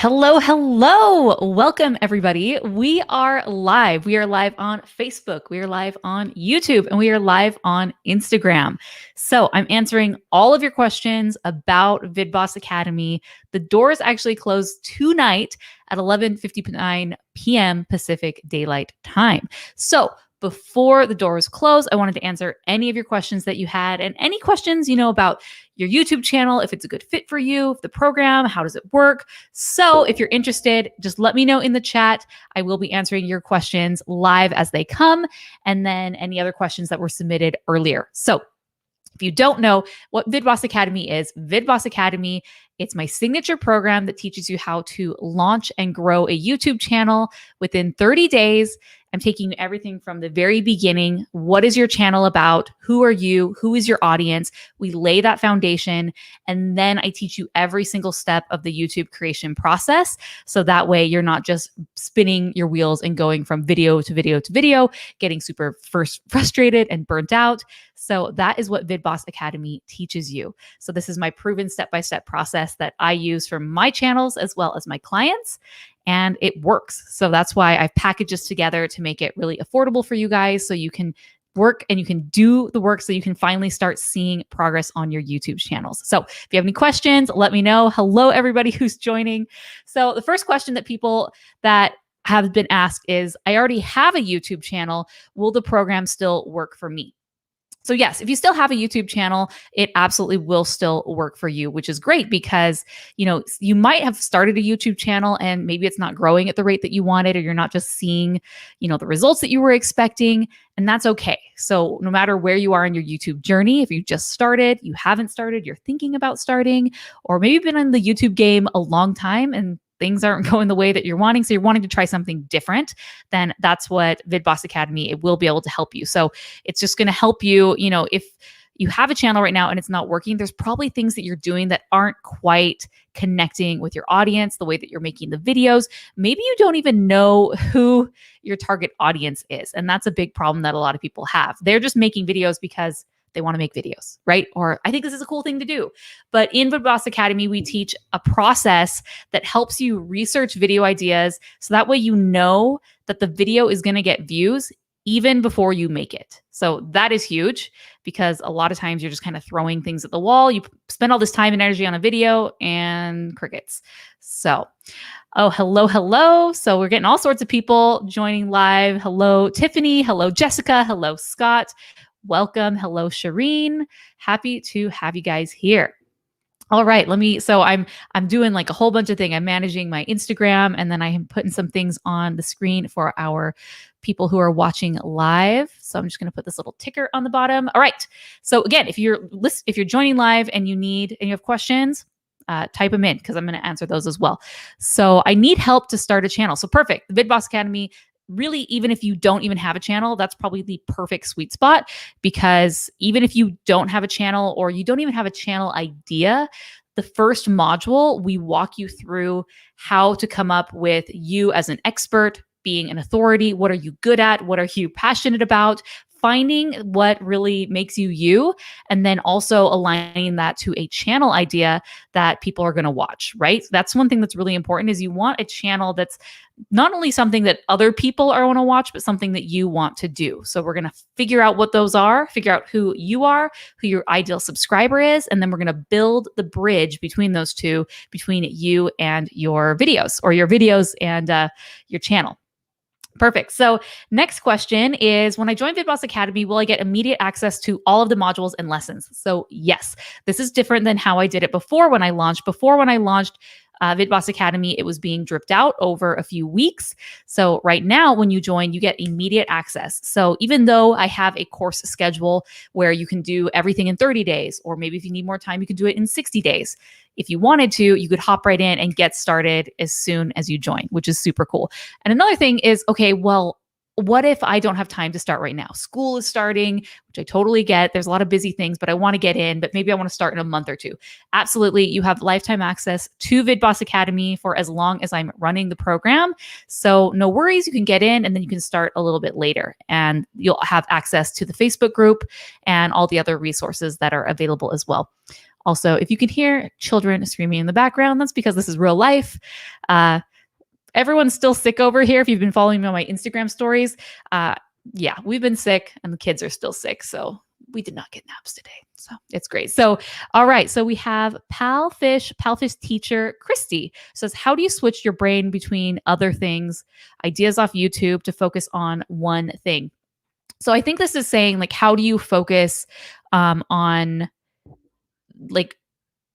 Hello, hello. Welcome, everybody. We are live. We are live on Facebook. We are live on YouTube, and we are live on Instagram. So I'm answering all of your questions about VidBoss Academy. The doors actually close tonight at 11:59 p.m. Pacific Daylight Time. So before the doors close, I wanted to answer any of your questions that you had and any questions, about your YouTube channel, if it's a good fit for you, if the program, how does it work? So if you're interested, just let me know in the chat. I will be answering your questions live as they come, and then any other questions that were submitted earlier. So if you don't know what VidBoss Academy is, VidBoss Academy, it's my signature program that teaches you how to launch and grow a YouTube channel within 30 days. I'm taking everything from the very beginning. What is your channel about? Who are you? Who is your audience? We lay that foundation, and then I teach you every single step of the YouTube creation process. So that way you're not just spinning your wheels and going from video to video to video, getting super frustrated and burnt out. So that is what VidBoss Academy teaches you. So this is my proven step-by-step process that I use for my channels as well as my clients, and it works. So that's why I've packaged this together to make it really affordable for you guys, so you can work and you can do the work so you can finally start seeing progress on your YouTube channels. So if you have any questions, let me know. Hello, everybody who's joining. So the first question that people that have been asked is, I already have a YouTube channel. Will the program still work for me? So yes, if you still have a YouTube channel, it absolutely will still work for you, which is great because, you might have started a YouTube channel and maybe it's not growing at the rate that you wanted, or you're not just seeing, the results that you were expecting, and that's okay. So no matter where you are in your YouTube journey, if you just started, you haven't started, you're thinking about starting, or maybe you've been in the YouTube game a long time and things aren't going the way that you're wanting, so you're wanting to try something different, then that's what VidBoss Academy, it will be able to help you. So it's just going to help you, if you have a channel right now and it's not working, there's probably things that you're doing that aren't quite connecting with your audience, the way that you're making the videos. Maybe you don't even know who your target audience is. And that's a big problem that a lot of people have. They're just making videos because they want to make videos, right? Or I think this is a cool thing to do. But in VidBoss Academy, we teach a process that helps you research video ideas. So that way you know that the video is going to get views even before you make it. So that is huge, because a lot of times you're just kind of throwing things at the wall. You spend all this time and energy on a video and crickets. So, oh, hello, hello. So we're getting all sorts of people joining live. Hello, Tiffany. Hello, Jessica. Hello, Scott. Welcome. Hello, Shireen. Happy to have you guys here. All right, so I'm doing like a whole bunch of things. I'm managing my Instagram, and then I am putting some things on the screen for our people who are watching live. So I'm just going to put this little ticker on the bottom. All right. So again, if you're joining live and you have questions, type them in, because I'm going to answer those as well. So I need help to start a channel. So perfect. The VidBoss Academy, really, even if you don't even have a channel, that's probably the perfect sweet spot, because even if you don't have a channel or you don't even have a channel idea, the first module, we walk you through how to come up with you as an expert, being an authority. What are you good at? What are you passionate about? Finding what really makes you you, and then also aligning that to a channel idea that people are going to watch, right? That's one thing that's really important, is you want a channel that's not only something that other people are want to watch, but something that you want to do. So we're going to figure out what those are, figure out who you are, who your ideal subscriber is, and then we're going to build the bridge between those two, between you and your videos, or your videos and your channel. Perfect. So next question is, when I join VidBoss Academy, will I get immediate access to all of the modules and lessons? So yes, this is different than how I did it before when I launched. VidBoss Academy, it was being dripped out over a few weeks. So right now, when you join, you get immediate access. So even though I have a course schedule where you can do everything in 30 days, or maybe if you need more time, you can do it in 60 days. If you wanted to, you could hop right in and get started as soon as you join, which is super cool. And another thing is, okay, well, what if I don't have time to start right now? School is starting, which I totally get. There's a lot of busy things, but I want to get in, but maybe I want to start in a month or two. Absolutely. You have lifetime access to VidBoss Academy for as long as I'm running the program. So no worries, you can get in and then you can start a little bit later, and you'll have access to the Facebook group and all the other resources that are available as well. Also, if you can hear children screaming in the background, that's because this is real life. Uh, Everyone's still sick over here. If you've been following me on my Instagram stories, yeah, we've been sick and the kids are still sick. So we did not get naps today. So it's great. So, all right. So we have Palfish teacher Christy says, how do you switch your brain between other things, ideas off YouTube to focus on one thing? So I think this is saying like, how do you focus on like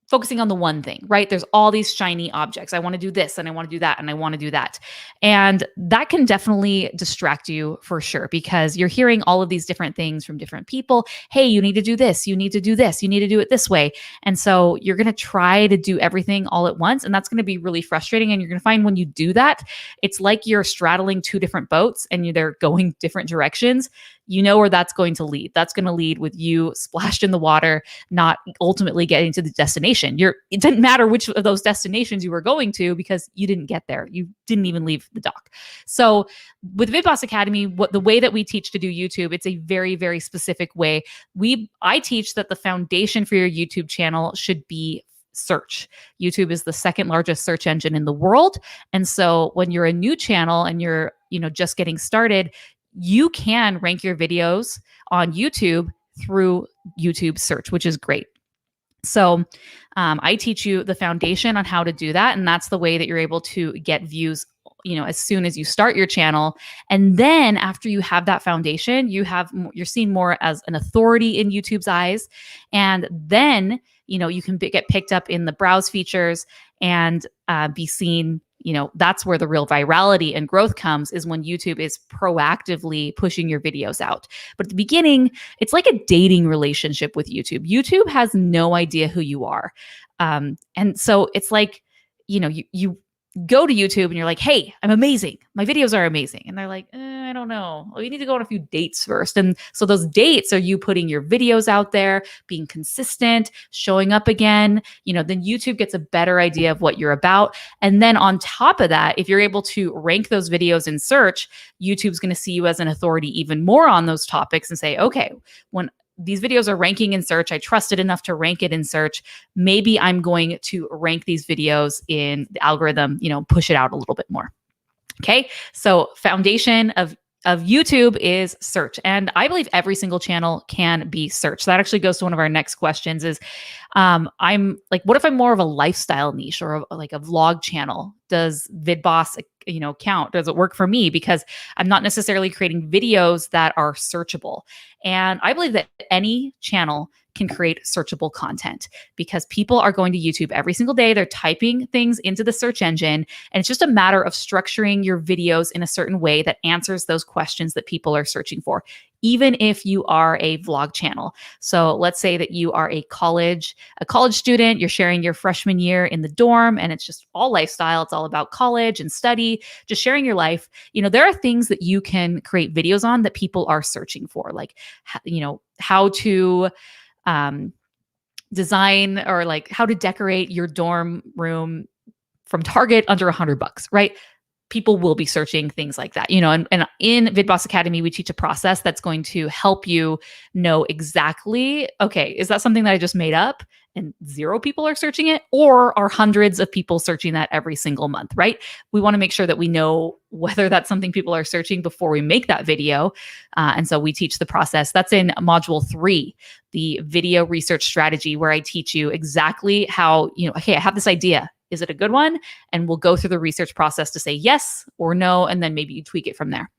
focusing on the one thing, right? There's all these shiny objects. I want to do this and I want to do that and I want to do that. And that can definitely distract you for sure because you're hearing all of these different things from different people. Hey, you need to do this. You need to do this. You need to do it this way. And so you're going to try to do everything all at once. And that's going to be really frustrating. And you're going to find when you do that, it's like you're straddling two different boats and they're going different directions. You know where that's going to lead. That's going to lead with you splashed in the water, not ultimately getting to the destination. It didn't matter which of those destinations you were going to because you didn't get there. You didn't even leave the dock. So with VidBoss Academy, the way that we teach to do YouTube, it's a very, very specific way. I teach that the foundation for your YouTube channel should be search. YouTube is the second largest search engine in the world. And so when you're a new channel and you're, just getting started, you can rank your videos on YouTube through YouTube search, which is great. So I teach you the foundation on how to do that. And that's the way that you're able to get views, as soon as you start your channel. And then after you have that foundation, you're seen more as an authority in YouTube's eyes. And then, you can get picked up in the browse features and be seen. That's where the real virality and growth comes, is when YouTube is proactively pushing your videos out. But at the beginning, it's like a dating relationship with YouTube. YouTube has no idea who you are. And so it's like, you go to YouTube and you're like, hey, I'm amazing. My videos are amazing. And they're like, I don't know. Well, you need to go on a few dates first. And so those dates are you putting your videos out there, being consistent, showing up again. Then YouTube gets a better idea of what you're about. And then on top of that, if you're able to rank those videos in search, YouTube's going to see you as an authority even more on those topics and say, okay, when these videos are ranking in search, I trust it enough to rank it in search. Maybe I'm going to rank these videos in the algorithm, push it out a little bit more. Okay. So foundation of YouTube is search. And I believe every single channel can be searched. That actually goes to one of our next questions is, I'm like, what if I'm more of a lifestyle niche or like a vlog channel? Does VidBoss, count? Does it work for me? Because I'm not necessarily creating videos that are searchable. And I believe that any channel can create searchable content because people are going to YouTube every single day. They're typing things into the search engine. And it's just a matter of structuring your videos in a certain way that answers those questions that people are searching for, even if you are a vlog channel. So let's say that you are a college student, you're sharing your freshman year in the dorm, and it's just all lifestyle. It's all about college and study, just sharing your life. There are things that you can create videos on that people are searching for, like, how to design or like how to decorate your dorm room from Target under $100, right? People will be searching things like that, and in VidBoss Academy, we teach a process that's going to help you know exactly, okay, is that something that I just made up and 0 people are searching it, or are hundreds of people searching that every single month, right? We want to make sure that we know whether that's something people are searching before we make that video. And so we teach the process. That's in module 3, the video research strategy, where I teach you exactly how, okay, I have this idea. Is it a good one? And we'll go through the research process to say yes or no, and then maybe you tweak it from there.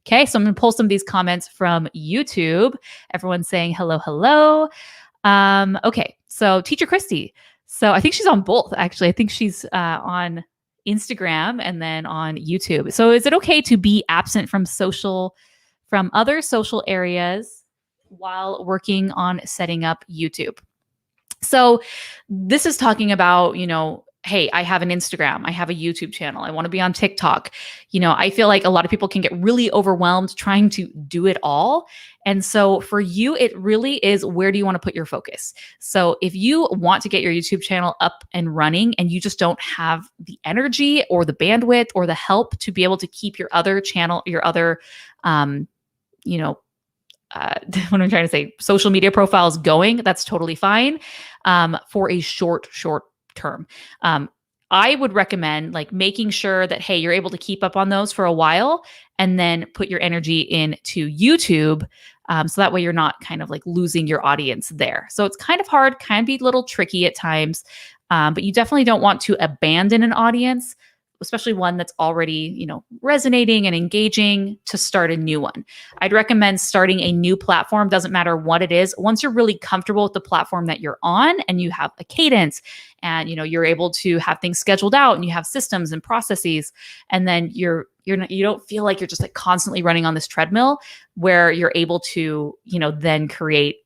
Okay, so I'm going to pull some of these comments from YouTube. Everyone's saying hello, hello. Okay, so Teacher Christy. So I think she's on both, actually. I think she's on Instagram and then on YouTube. So is it okay to be absent from other social areas while working on setting up YouTube? So this is talking about, hey, I have an Instagram, I have a YouTube channel, I want to be on TikTok. I feel like a lot of people can get really overwhelmed trying to do it all. And so for you, it really is, where do you want to put your focus? So if you want to get your YouTube channel up and running and you just don't have the energy or the bandwidth or the help to be able to keep your other channel, your other, what I'm trying to say, social media profiles going, that's totally fine for a short term. I would recommend like making sure that, hey, you're able to keep up on those for a while and then put your energy into YouTube. So that way you're not kind of like losing your audience there. So it's kind of hard, can be a little tricky at times, but you definitely don't want to abandon an audience, especially one that's already, resonating and engaging, to start a new one. I'd recommend starting a new platform, doesn't matter what it is. Once you're really comfortable with the platform that you're on and you have a cadence and, you're able to have things scheduled out and you have systems and processes, and then you don't feel like you're just like constantly running on this treadmill, where you're able to, then create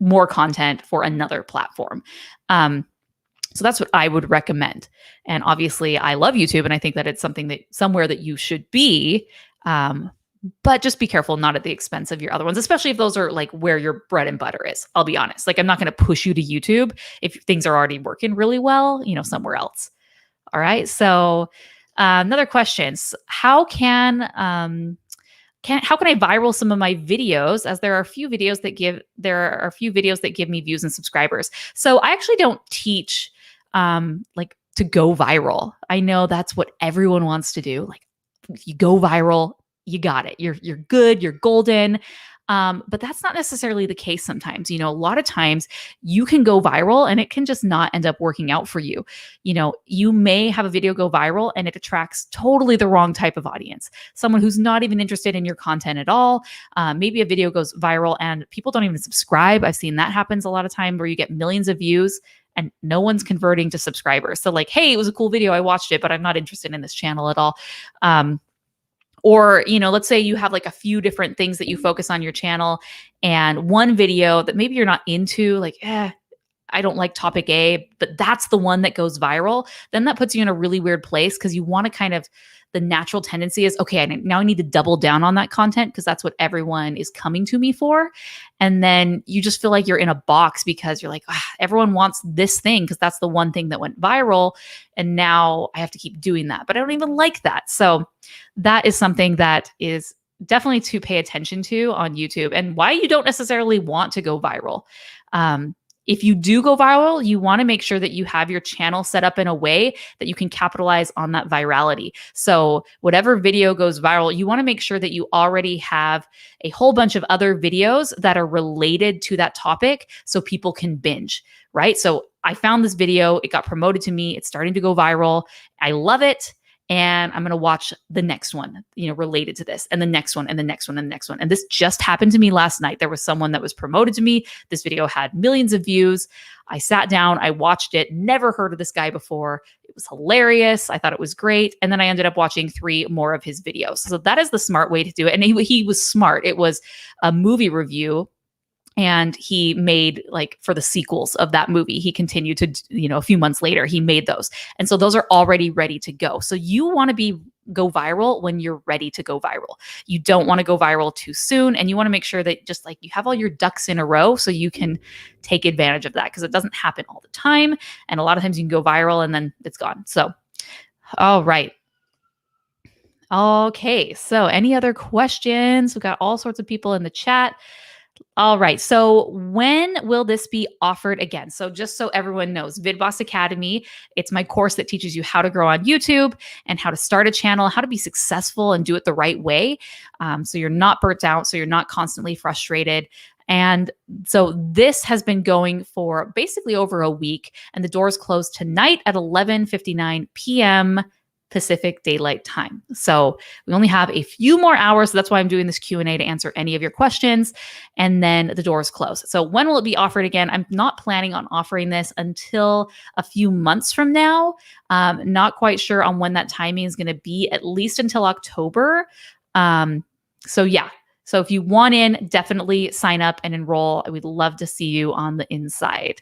more content for another platform. So that's what I would recommend. And obviously I love YouTube and I think that it's somewhere that you should be. But just be careful, not at the expense of your other ones, especially if those are like where your bread and butter is. I'll be honest. Like, I'm not going to push you to YouTube if things are already working really well, somewhere else. All right. So another question, how can I viral some of my videos, as there are a few videos that give me views and subscribers? So I actually don't teach like to go viral. I know that's what everyone wants to do. Like, if you go viral, you got it. You're good, you're golden. But that's not necessarily the case sometimes. A lot of times you can go viral and it can just not end up working out for you. You may have a video go viral and it attracts totally the wrong type of audience, someone who's not even interested in your content at all. Maybe a video goes viral and people don't even subscribe. I've seen that happens a lot of time, where you get millions of views and no one's converting to subscribers. So like, hey, it was a cool video, I watched it, but I'm not interested in this channel at all. Or, let's say you have like a few different things that you focus on your channel, and one video that maybe you're not into, like, I don't like topic A, but that's the one that goes viral. Then that puts you in a really weird place, because you want to kind of, the natural tendency is, okay, now I need to double down on that content because that's what everyone is coming to me for. And then you just feel like you're in a box because you're like, everyone wants this thing because that's the one thing that went viral. And now I have to keep doing that, but I don't even like that. So that is something that is definitely to pay attention to on YouTube, and why you don't necessarily want to go viral. If you do go viral, you want to make sure that you have your channel set up in a way that you can capitalize on that virality. So whatever video goes viral, you want to make sure that you already have a whole bunch of other videos that are related to that topic so people can binge, right? So I found this video, it got promoted to me, it's starting to go viral. I love it. And I'm going to watch the next one, related to this, and the next one, and the next one, and the next one. And this just happened to me last night. There was someone that was promoted to me. This video had millions of views. I sat down, I watched it, never heard of this guy before. It was hilarious. I thought it was great. And then I ended up watching 3 more of his videos. So that is the smart way to do it. And he was smart. It was a movie review. And he made, like, for the sequels of that movie, he continued to, a few months later, he made those. And so those are already ready to go. So you want to go viral when you're ready to go viral. You don't want to go viral too soon. And you want to make sure that just like you have all your ducks in a row so you can take advantage of that, because it doesn't happen all the time. And a lot of times you can go viral and then it's gone. So, all right. Okay. So any other questions? We've got all sorts of people in the chat. All right. So when will this be offered again? So just so everyone knows, VidBoss Academy, it's my course that teaches you how to grow on YouTube and how to start a channel, how to be successful and do it the right way. So you're not burnt out, so you're not constantly frustrated. And so this has been going for basically over a week, and the doors close tonight at 11:59 p.m. Pacific Daylight Time. So we only have a few more hours. So that's why I'm doing this Q&A, to answer any of your questions. And then the doors close. So when will it be offered again? I'm not planning on offering this until a few months from now. Not quite sure on when that timing is going to be, at least until October. So yeah. So if you want in, definitely sign up and enroll. I would love to see you on the inside.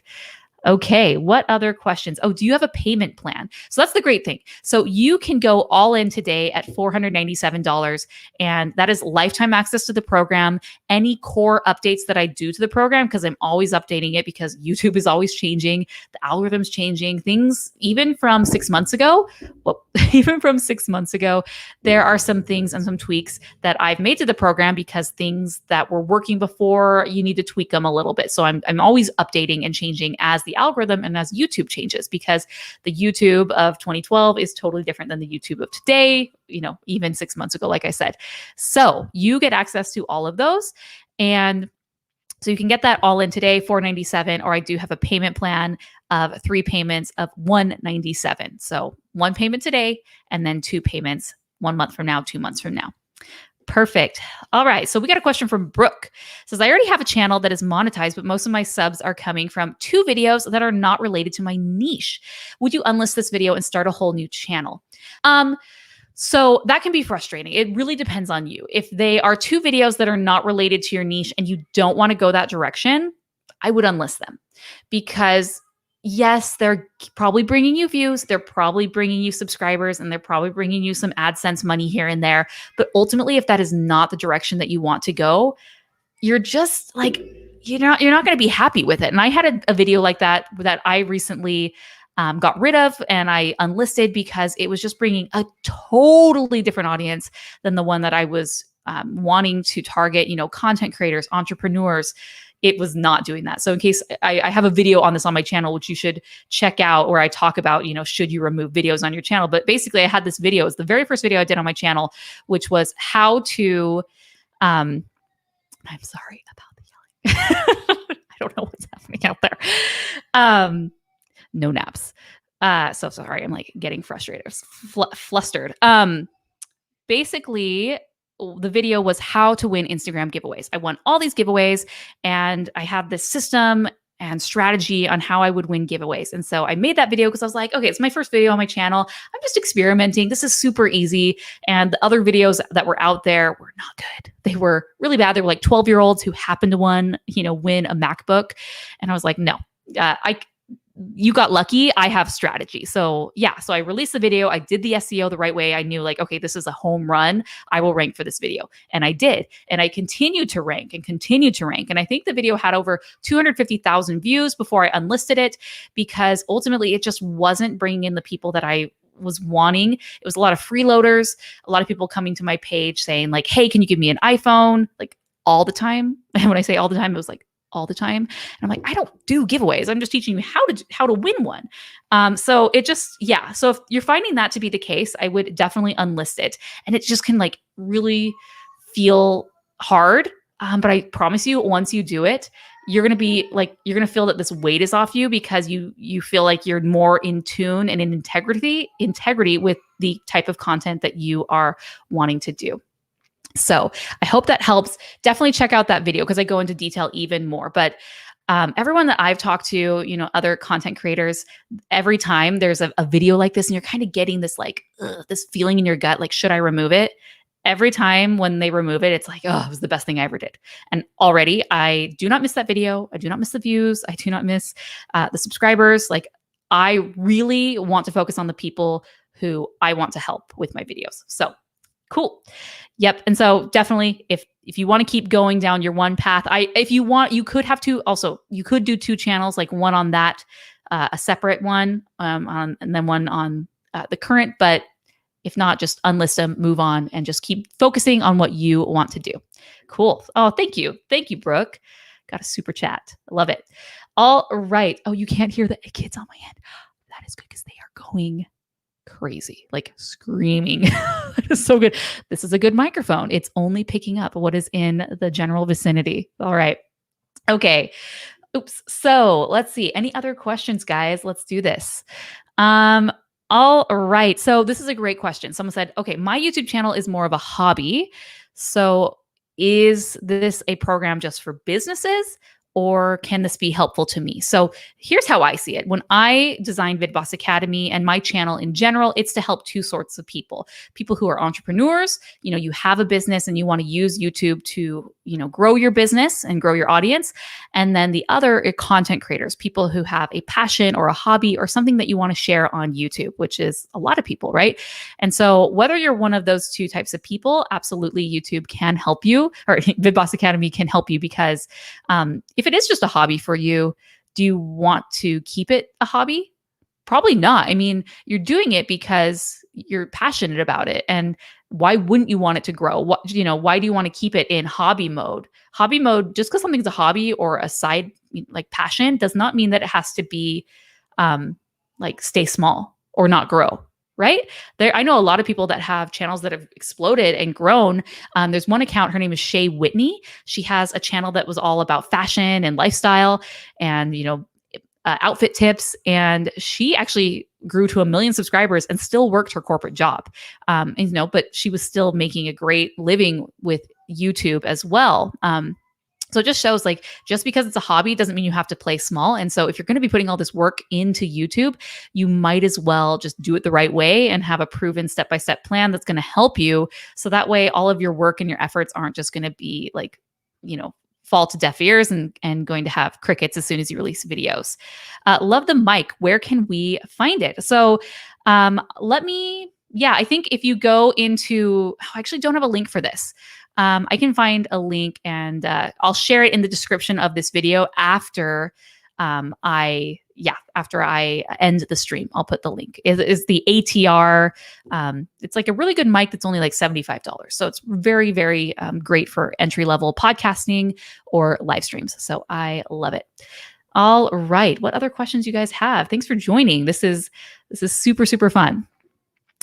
Okay, what other questions? Oh, do you have a payment plan? So that's the great thing. So you can go all in today at $497, and that is lifetime access to the program. Any core updates that I do to the program, because I'm always updating it because YouTube is always changing, the algorithm's changing, things even from 6 months ago. Well, even from 6 months ago, there are some things and some tweaks that I've made to the program because things that were working before, you need to tweak them a little bit. So I'm always updating and changing as the algorithm and as YouTube changes, because the YouTube of 2012 is totally different than the YouTube of today, even 6 months ago, like I said. So you get access to all of those. And so you can get that all in today, $497, or I do have a payment plan of 3 payments of $197. So 1 payment today, and then 2 payments 1 month from now, 2 months from now. Perfect. All right. So we got a question from Brooke. It says, I already have a channel that is monetized, but most of my subs are coming from 2 videos that are not related to my niche. Would you unlist this video and start a whole new channel? So that can be frustrating. It really depends on you. If they are 2 videos that are not related to your niche and you don't want to go that direction, I would unlist them, because yes, they're probably bringing you views, they're probably bringing you subscribers, and they're probably bringing you some AdSense money here and there. But ultimately, if that is not the direction that you want to go, you're just like, you're not going to be happy with it. And I had a video like that I recently got rid of, and I unlisted because it was just bringing a totally different audience than the one that I was wanting to target, content creators, entrepreneurs. It was not doing that. So in case I have a video on this on my channel, which you should check out, where I talk about, should you remove videos on your channel? But basically I had this video. It's the very first video I did on my channel, which was how to, I'm sorry about the yelling. I don't know what's happening out there. No naps. So sorry. I'm like getting frustrated, flustered. Basically, the video was how to win Instagram giveaways. I won all these giveaways, and I have this system and strategy on how I would win giveaways. And so I made that video because I was like, okay, it's my first video on my channel. I'm just experimenting. This is super easy. And the other videos that were out there were not good. They were really bad. They were like 12-year-olds who happened to win a MacBook. And I was like, no, you got lucky. I have strategy. So yeah, so I released the video. I did the SEO the right way. I knew like, okay, this is a home run. I will rank for this video. And I did. And I continued to rank and continued to rank. And I think the video had over 250,000 views before I unlisted it, because ultimately it just wasn't bringing in the people that I was wanting. It was a lot of freeloaders, a lot of people coming to my page saying like, hey, can you give me an iPhone? Like all the time. And when I say all the time, it was like all the time. And I'm like, I don't do giveaways. I'm just teaching you how to win one. So it just, yeah. So if you're finding that to be the case, I would definitely unlist it. And it just can like really feel hard. But I promise you, once you do it, you're going to be like, you're going to feel that this weight is off you, because you feel like you're more in tune and in integrity with the type of content that you are wanting to do. So I hope that helps. Definitely check out that video, because I go into detail even more. But everyone that I've talked to, other content creators, every time there's a video like this and you're kind of getting this like this feeling in your gut, like, should I remove it? Every time when they remove it, it's like, oh, it was the best thing I ever did. And already I do not miss that video. I do not miss the views. I do not miss the subscribers. Like, I really want to focus on the people who I want to help with my videos. So cool. Yep. And so definitely, if you want to keep going down your one path, if you want, you could do 2 channels, like one on that, a separate one, and then one on the current. But if not, just unlist them, move on, and just keep focusing on what you want to do. Cool. Oh, thank you. Thank you, Brooke. Got a super chat. I love it. All right. Oh, you can't hear the kids on my end. That is good, because they are going crazy, like screaming. That is so good. This is a good microphone. It's only picking up what is in the general vicinity. All right. Okay. Oops. So let's see. Any other questions, guys? Let's do this. All right. So this is a great question. Someone said, okay, my YouTube channel is more of a hobby. So is this a program just for businesses, or can this be helpful to me? So here's how I see it. When I designed VidBoss Academy and my channel in general, it's to help two sorts of people. People who are entrepreneurs, you have a business and you want to use YouTube to, grow your business and grow your audience. And then the other are content creators, people who have a passion or a hobby or something that you want to share on YouTube, which is a lot of people, right? And so whether you're one of those two types of people, absolutely YouTube can help you, or VidBoss Academy can help you, because if it is just a hobby for you, do you want to keep it a hobby? Probably not. I mean, you're doing it because you're passionate about it. And why wouldn't you want it to grow? Why do you want to keep it in hobby mode? Hobby mode, just because something's a hobby or a side like passion, does not mean that it has to be like stay small or not grow. Right? I know a lot of people that have channels that have exploded and grown. There's one account, her name is Shay Whitney. She has a channel that was all about fashion and lifestyle and, outfit tips. And she actually grew to 1 million subscribers and still worked her corporate job. But she was still making a great living with YouTube as well. So it just shows, like, just because it's a hobby doesn't mean you have to play small. And so if you're going to be putting all this work into YouTube, you might as well just do it the right way and have a proven step-by-step plan that's going to help you. So that way, all of your work and your efforts aren't just going to be like, fall to deaf ears and going to have crickets as soon as you release videos. Love the mic. Where can we find it? So I think if you go into, I actually don't have a link for this. I can find a link and I'll share it in the description of this video after I end the stream. I'll put the link. Is the ATR. It's like a really good mic that's only like $75. So it's very, very great for entry-level podcasting or live streams. So I love it. All right. What other questions you guys have? Thanks for joining. This is super, super fun.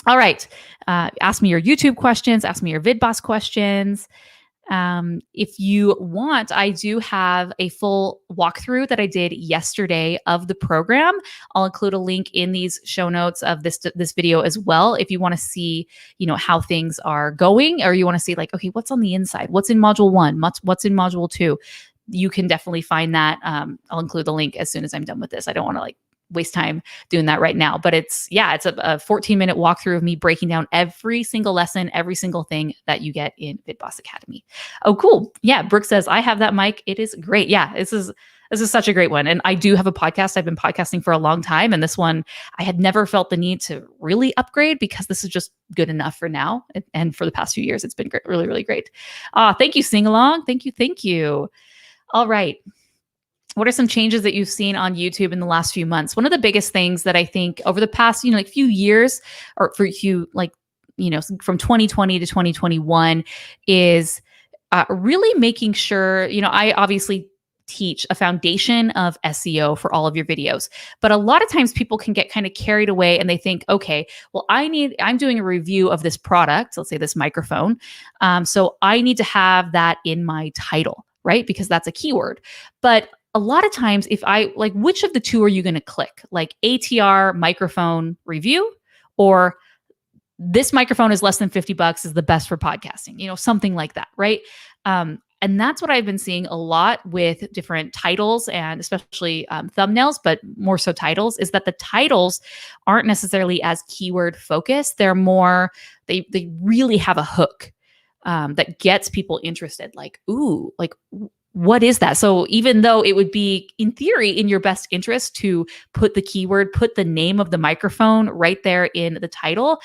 All right. Ask me your YouTube questions. Ask me your VidBoss questions. If you want, I do have a full walkthrough that I did yesterday of the program. I'll include a link in these show notes of this video as well. If you want to see, how things are going, or you want to see like, okay, what's on the inside? What's in module 1? What's in module 2? You can definitely find that. I'll include the link as soon as I'm done with this. I don't want to waste time doing that right now, but it's a 14-minute walkthrough of me breaking down every single lesson, every single thing that you get in VidBoss Academy. Oh, cool. Yeah. Brooke says, I have that mic. It is great. Yeah. This is such a great one. And I do have a podcast. I've been podcasting for a long time. And this one, I had never felt the need to really upgrade because this is just good enough for now. And for the past few years, it's been great, really, really great. Thank you, Sing Along. Thank you. Thank you. All right. What are some changes that you've seen on YouTube in the last few months? One of the biggest things that I think over the past, few years, or for you, from 2020 to 2021, is really making sure, I obviously teach a foundation of SEO for all of your videos, but a lot of times people can get kind of carried away and they think, okay, well, I'm doing a review of this product, let's say this microphone. So I need to have that in my title, right? Because that's a keyword. But a lot of times, if which of the two are you going to click? Like ATR microphone review, or this microphone is less than $50 is the best for podcasting, something like that, right? And that's what I've been seeing a lot with different titles and especially thumbnails, but more so titles, is that the titles aren't necessarily as keyword focused. They're more, they really have a hook that gets people interested. Like, ooh, like, what is that? So even though it would be, in theory, in your best interest to put the keyword, put the name of the microphone right there in the title,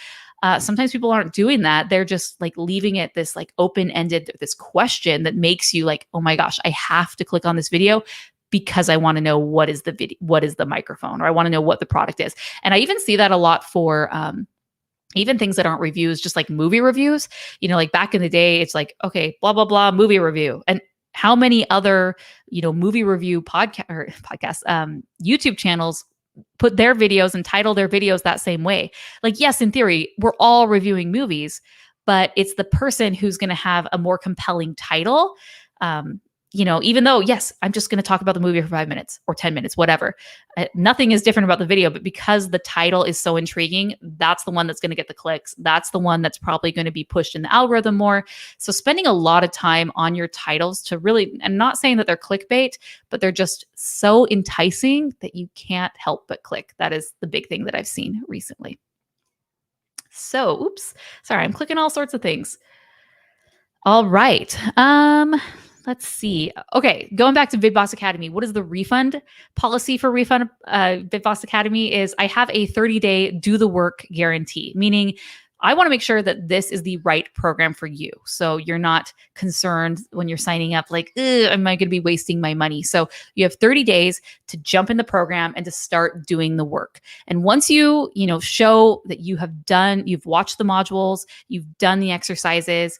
sometimes people aren't doing that. They're just like leaving it this like open-ended, this question that makes you like, oh my gosh, I have to click on this video because I want to know what is the microphone, or I want to know what the product is. And I even see that a lot for even things that aren't reviews, just like movie reviews. Like back in the day, it's like, okay, blah, blah, blah, movie review. And how many other, movie review podcasts, YouTube channels put their videos and title their videos that same way? Like, yes, in theory, we're all reviewing movies, but it's the person who's going to have a more compelling title, even though, yes, I'm just going to talk about the movie for 5 minutes or 10 minutes, whatever. Nothing is different about the video, but because the title is so intriguing, that's the one that's going to get the clicks. That's the one that's probably going to be pushed in the algorithm more. So spending a lot of time on your titles to really, and not saying that they're clickbait, but they're just so enticing that you can't help but click. That is the big thing that I've seen recently. So, oops, sorry, I'm clicking all sorts of things. All right. Let's see. Okay, going back to VidBoss Academy, what is the refund policy for refund? VidBoss Academy is I have a 30-day do the work guarantee, meaning I want to make sure that this is the right program for you. So you're not concerned when you're signing up, like, am I going to be wasting my money? So you have 30 days to jump in the program and to start doing the work. And once you show that you've watched the modules, you've done the exercises,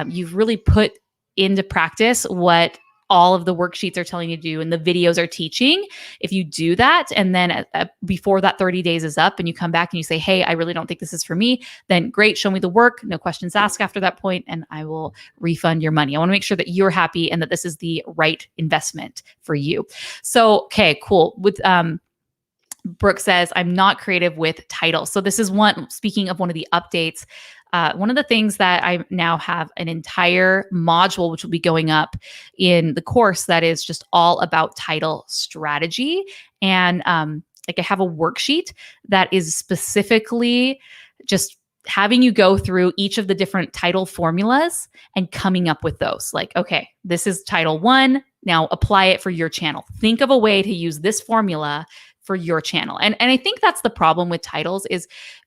you've really put into practice what all of the worksheets are telling you to do and the videos are teaching. If you do that, and then before that 30 days is up and you come back and you say, hey, I really don't think this is for me, then great, show me the work, no questions asked after that point, and I will refund your money. I want to make sure that you're happy and that this is the right investment for you. So, okay, cool. With Brooke says, I'm not creative with titles. So this is speaking of one of the updates, one of the things that I now have an entire module, which will be going up in the course, that is just all about title strategy. And I have a worksheet that is specifically just having you go through each of the different title formulas and coming up with those. Like, okay, this is title 1. Now apply it for your channel. Think of a way to use this formula for your channel. And I think that's the problem with titles is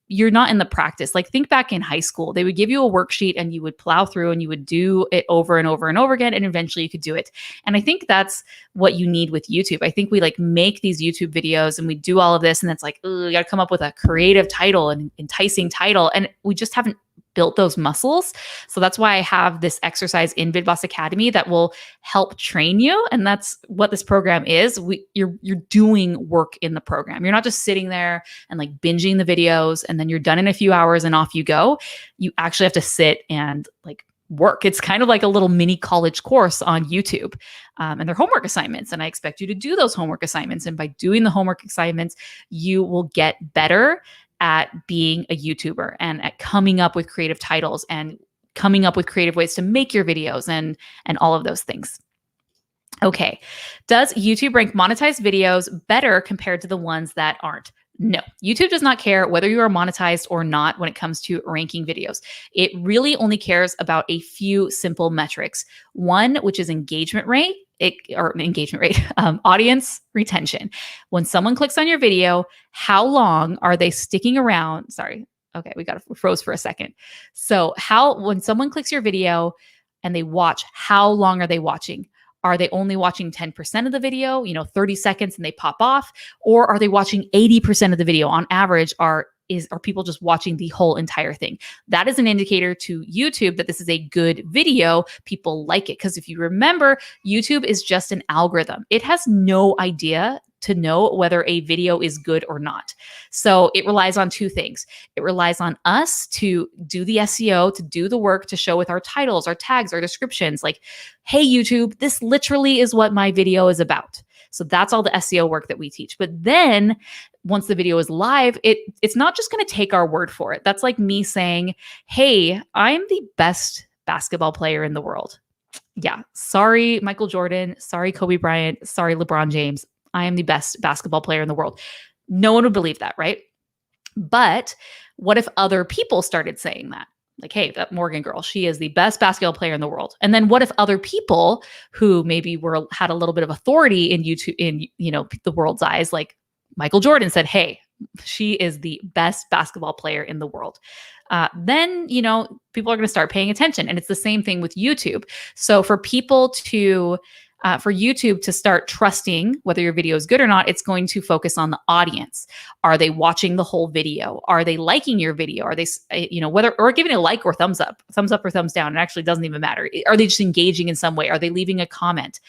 you're not in the practice. Like, think back in high school, they would give you a worksheet and you would plow through and you would do it over and over and over again. And eventually you could do it. And I think that's what you need with YouTube. I think we make these YouTube videos and we do all of this. And it's like, you got to come up with a creative title and enticing title. And we just haven't built those muscles. So that's why I have this exercise in VidBoss Academy that will help train you. And that's what this program is. You're doing work in the program. You're not just sitting there and binging the videos and then you're done in a few hours and off you go. You actually have to sit and work. It's kind of like a little mini college course on YouTube. And they're homework assignments. And I expect you to do those homework assignments. And by doing the homework assignments, you will get better at being a YouTuber and at coming up with creative titles and coming up with creative ways to make your videos and all of those things. Okay. Does YouTube rank monetized videos better compared to the ones that aren't? No, YouTube does not care whether you are monetized or not when it comes to ranking videos. It really only cares about a few simple metrics. One, which is engagement rate, audience retention. When someone clicks on your video, how long are they sticking around? Sorry. Okay, we froze for a second. So when someone clicks your video and they watch, how long are they watching? Are they only watching 10% of the video, 30 seconds and they pop off? Or are they watching 80% of the video? On average, are people just watching the whole entire thing? That is an indicator to YouTube that this is a good video. People like it. Because if you remember, YouTube is just an algorithm. It has no idea to know whether a video is good or not. So it relies on two things. It relies on us to do the SEO, to do the work, to show with our titles, our tags, our descriptions, like, hey, YouTube, this literally is what my video is about. So that's all the SEO work that we teach. But then once the video is live, it's not just going to take our word for it. That's like me saying, hey, I'm the best basketball player in the world. Yeah, sorry, Michael Jordan. Sorry, Kobe Bryant. Sorry, LeBron James. I am the best basketball player in the world. No one would believe that, right? But what if other people started saying that? Like, hey, that Morgan girl, she is the best basketball player in the world. And then what if other people who maybe had a little bit of authority in YouTube, in the world's eyes, like Michael Jordan, said, hey, she is the best basketball player in the world. Then people are going to start paying attention. And it's the same thing with YouTube. So for YouTube to start trusting whether your video is good or not, it's going to focus on the audience. Are they watching the whole video? Are they liking your video? Are they, or giving a like or thumbs up or thumbs down? It actually doesn't even matter. Are they just engaging in some way? Are they leaving a comment?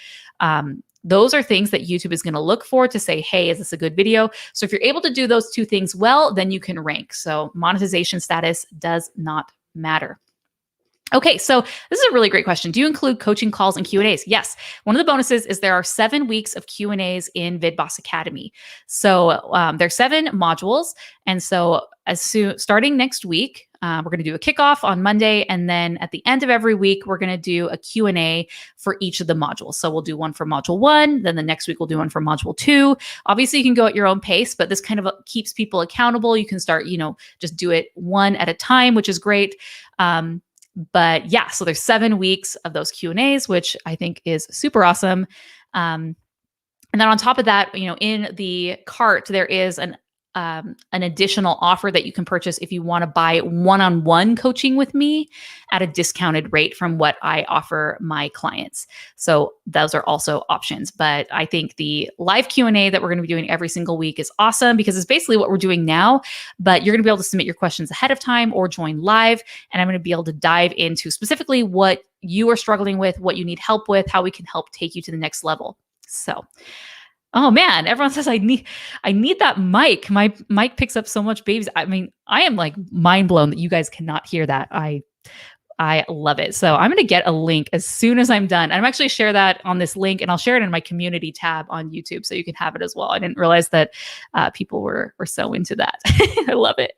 Those are things that YouTube is going to look for to say, hey, is this a good video? So if you're able to do those two things well, then you can rank. So monetization status does not matter. Okay, so this is a really great question. Do you include coaching calls and Q&As? Yes. One of the bonuses is there are 7 weeks of Q&As in VidBoss Academy. So there's 7 modules. And so starting next week, we're going to do a kickoff on Monday. And then at the end of every week, we're going to do a Q&A for each of the modules. So we'll do one for module 1. Then the next week, we'll do one for module 2. Obviously, you can go at your own pace, but this kind of keeps people accountable. You can start, just do it one at a time, which is great. But yeah, so there's 7 weeks of those Q&As, which I think is super awesome. And then on top of that, in the cart, there is an additional offer that you can purchase if you want to buy one-on-one coaching with me at a discounted rate from what I offer my clients. So those are also options. But I think the live Q&A that we're going to be doing every single week is awesome because it's basically what we're doing now, but you're going to be able to submit your questions ahead of time or join live. And I'm going to be able to dive into specifically what you are struggling with, what you need help with, how we can help take you to the next level. So oh man, everyone says I need that mic. My mic picks up so much babies. I mean, I am like mind blown that you guys cannot hear that. I love it. So I'm going to get a link as soon as I'm done. I'm actually share that on this link and I'll share it in my community tab on YouTube so you can have it as well. I didn't realize that people were so into that. I love it.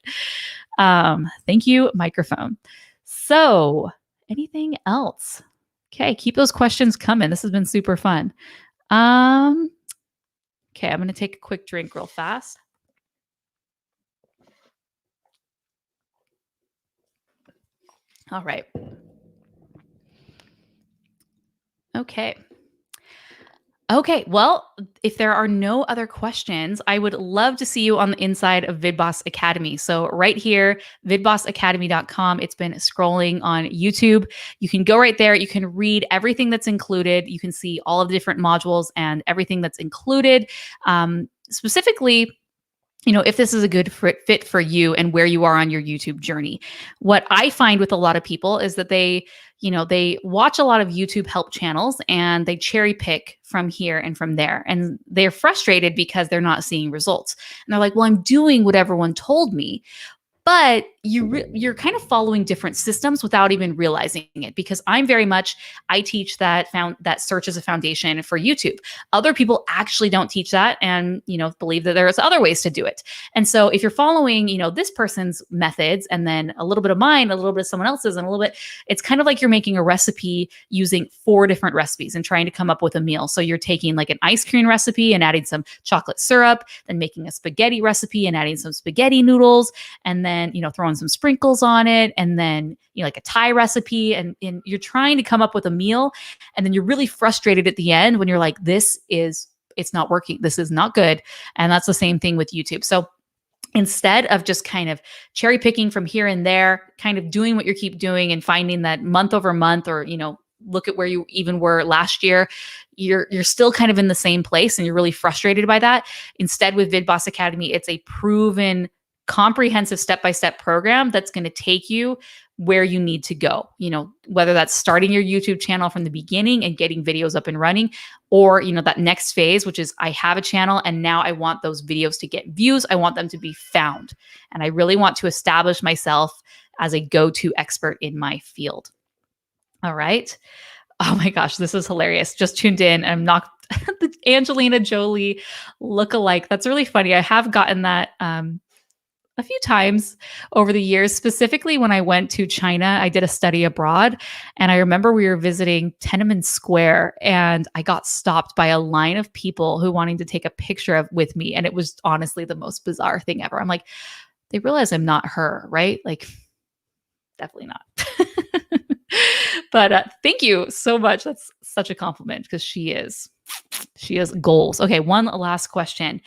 Thank you, microphone. So anything else? Okay, keep those questions coming. This has been super fun. Okay, I'm going to take a quick drink real fast. All right. Okay, well, if there are no other questions, I would love to see you on the inside of VidBoss Academy. So right here, vidbossacademy.com. It's been scrolling on YouTube. You can go right there. You can read everything that's included. You can see all of the different modules and everything that's included. Specifically, if this is a good fit for you and where you are on your YouTube journey. What I find with a lot of people is that they watch a lot of YouTube help channels and they cherry pick from here and from there. And they're frustrated because they're not seeing results. And they're like, well, I'm doing what everyone told me. But you're kind of following different systems without even realizing it, because I teach that search as a foundation for YouTube. Other people actually don't teach that and, believe that there's other ways to do it. And so if you're following, this person's methods and then a little bit of mine, a little bit of someone else's and a little bit, it's kind of like you're making a recipe using 4 different recipes and trying to come up with a meal. So you're taking like an ice cream recipe and adding some chocolate syrup, then making a spaghetti recipe and adding some spaghetti noodles, and then, throwing some sprinkles on it, and then, like a Thai recipe, and you're trying to come up with a meal. And then you're really frustrated at the end when you're like, it's not working. This is not good. And that's the same thing with YouTube. So instead of just kind of cherry picking from here and there, kind of doing what you keep doing and finding that month over month, or, look at where you even were last year, you're still kind of in the same place and you're really frustrated by that. Instead, with VidBoss Academy, it's a proven comprehensive step-by-step program that's going to take you where you need to go, whether that's starting your YouTube channel from the beginning and getting videos up and running, or, that next phase, which is I have a channel and now I want those videos to get views. I want them to be found. And I really want to establish myself as a go-to expert in my field. All right. Oh my gosh, this is hilarious. Just tuned in. I'm not the Angelina Jolie lookalike. That's really funny. I have gotten that a few times over the years, specifically when I went to China. I did a study abroad, and I remember we were visiting Tiananmen Square, and I got stopped by a line of people who wanting to take a picture with me. And it was honestly the most bizarre thing ever. I'm like, they realize I'm not her, right? Like, definitely not. But thank you so much. That's such a compliment, because she has goals. Okay, one last question.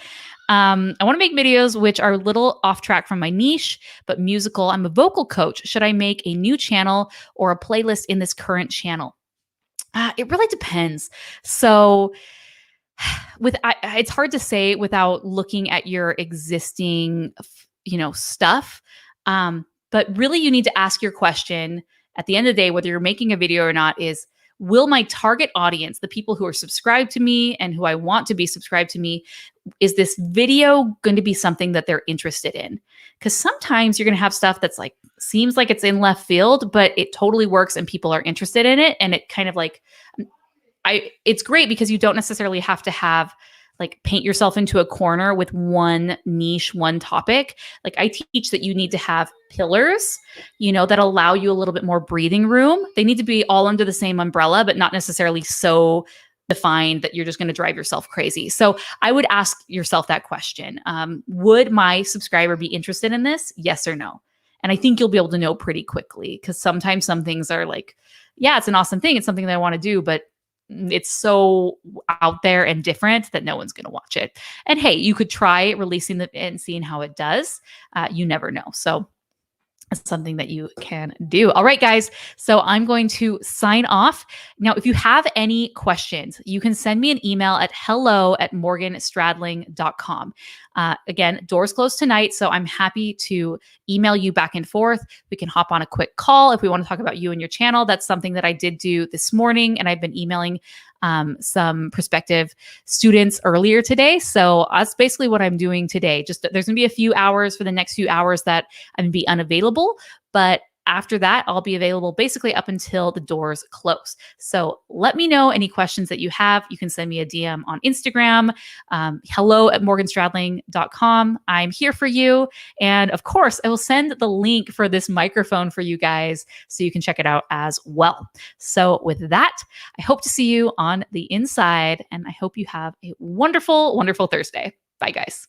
I want to make videos which are a little off track from my niche, but musical. I'm a vocal coach. Should I make a new channel or a playlist in this current channel? It really depends. So it's hard to say without looking at your existing, stuff. But really you need to ask your question at the end of the day, whether you're making a video or not, is, will my target audience, the people who are subscribed to me and who I want to be subscribed to me, is this video going to be something that they're interested in? Because sometimes you're going to have stuff that's like seems like it's in left field, but it totally works and people are interested in it. And it kind of like, it's great because you don't necessarily have to have like paint yourself into a corner with one niche, one topic. Like I teach that you need to have pillars, that allow you a little bit more breathing room. They need to be all under the same umbrella, but not necessarily so defined that you're just going to drive yourself crazy. So I would ask yourself that question. Would my subscriber be interested in this? Yes or no? And I think you'll be able to know pretty quickly, because sometimes some things are like, yeah, it's an awesome thing. It's something that I want to do, but it's so out there and different that no one's going to watch it. And hey, you could try releasing it and seeing how it does. You never know. So it's something that you can do. All right, guys. So I'm going to sign off. Now, if you have any questions, you can send me an email at hello@morganstradling.com. Again, doors close tonight, so I'm happy to email you back and forth. We can hop on a quick call if we want to talk about you and your channel. That's something that I did do this morning, and I've been emailing some prospective students earlier today. So that's basically what I'm doing today. Just there's going to be a few hours for the next few hours that I'm going to be unavailable, but after that, I'll be available basically up until the doors close. So let me know any questions that you have. You can send me a DM on Instagram, hello@morganstradling.com. I'm here for you. And of course, I will send the link for this microphone for you guys so you can check it out as well. So with that, I hope to see you on the inside, and I hope you have a wonderful, wonderful Thursday. Bye, guys.